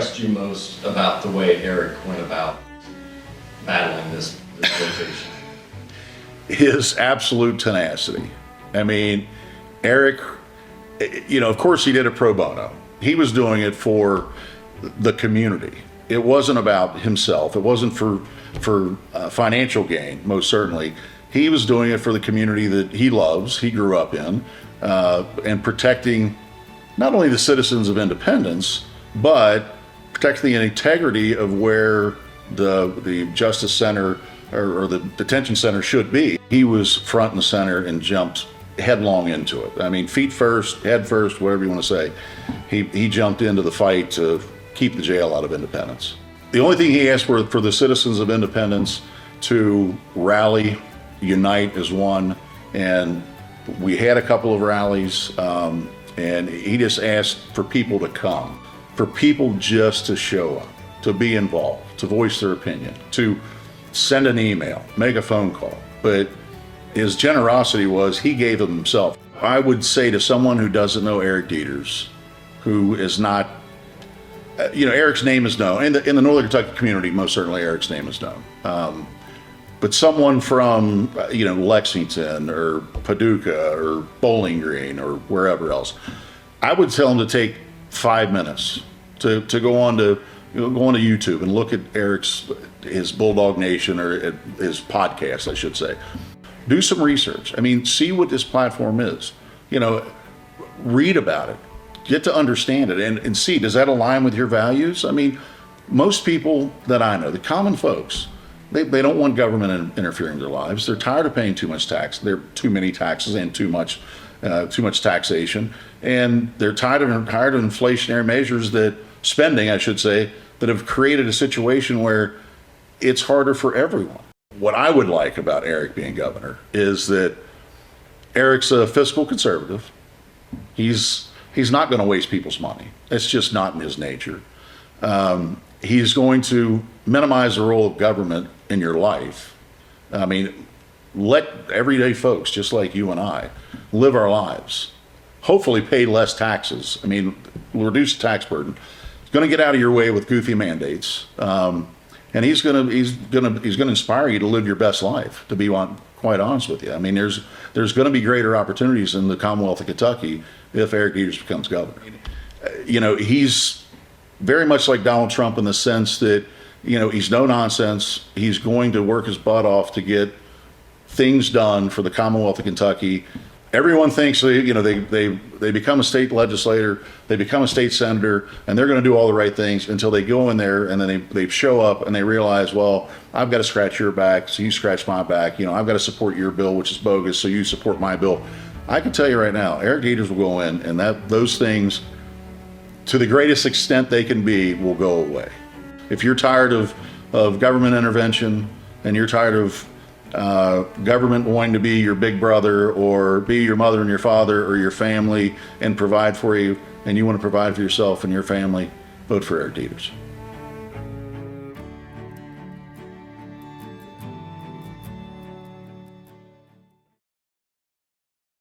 impressed you most about the way Eric went about battling this litigation? His absolute tenacity. I mean, Eric, of course he did it pro bono. He was doing it for the community. It wasn't about himself. It wasn't for financial gain, most certainly. He was doing it for the community that he loves, he grew up in, and protecting not only the citizens of Independence, but protecting the integrity of where the Justice Center or the detention center should be. He was front and center and jumped headlong into it. I mean, feet first, head first, whatever you want to say. He jumped into the fight to keep the jail out of Independence. The only thing he asked for the citizens of Independence to rally, unite as one, and we had a couple of rallies, and he just asked for people to come, for people just to show up, to be involved, to voice their opinion, to send an email, make a phone call. But his generosity was he gave of himself. I would say to someone who doesn't know Eric Deters, who is not, Eric's name is known. In the Northern Kentucky community, most certainly Eric's name is known. But someone from, Lexington or Paducah or Bowling Green or wherever else, I would tell him to take 5 minutes to go on to YouTube and look at his Bulldog Nation, or his podcast, I should say. Do some research. I mean, see what this platform is. Read about it. Get to understand it and see, does that align with your values? I mean, most people that I know, the common folks, they don't want government interfering in their lives. They're tired of paying too much tax. There are too many taxes and too much taxation. And they're tired of inflationary measures spending, I should say, that have created a situation where it's harder for everyone. What I would like about Eric being governor is that Eric's a fiscal conservative. He's not going to waste people's money. It's just not in his nature. He's going to minimize the role of government in your life. I mean, let everyday folks, just like you and I, live our lives. Hopefully pay less taxes. I mean, reduce the tax burden. He's going to get out of your way with goofy mandates. And he's going to inspire you to live your best life, to be quite honest with you. I mean, there's going to be greater opportunities in the Commonwealth of Kentucky if Eric Deters becomes governor. He's very much like Donald Trump in the sense that, he's no nonsense. He's going to work his butt off to get things done for the Commonwealth of Kentucky. Everyone thinks they become a state legislator, they become a state senator, and they're going to do all the right things until they go in there and then they show up and they realize, well, I've got to scratch your back, so you scratch my back. I've got to support your bill, which is bogus, so you support my bill. I can tell you right now, Eric Deters will go in, and those things, to the greatest extent they can be, will go away. If you're tired of government intervention and you're tired of government wanting to be your big brother or be your mother and your father or your family and provide for you, and you want to provide for yourself and your family, vote for Eric Deters.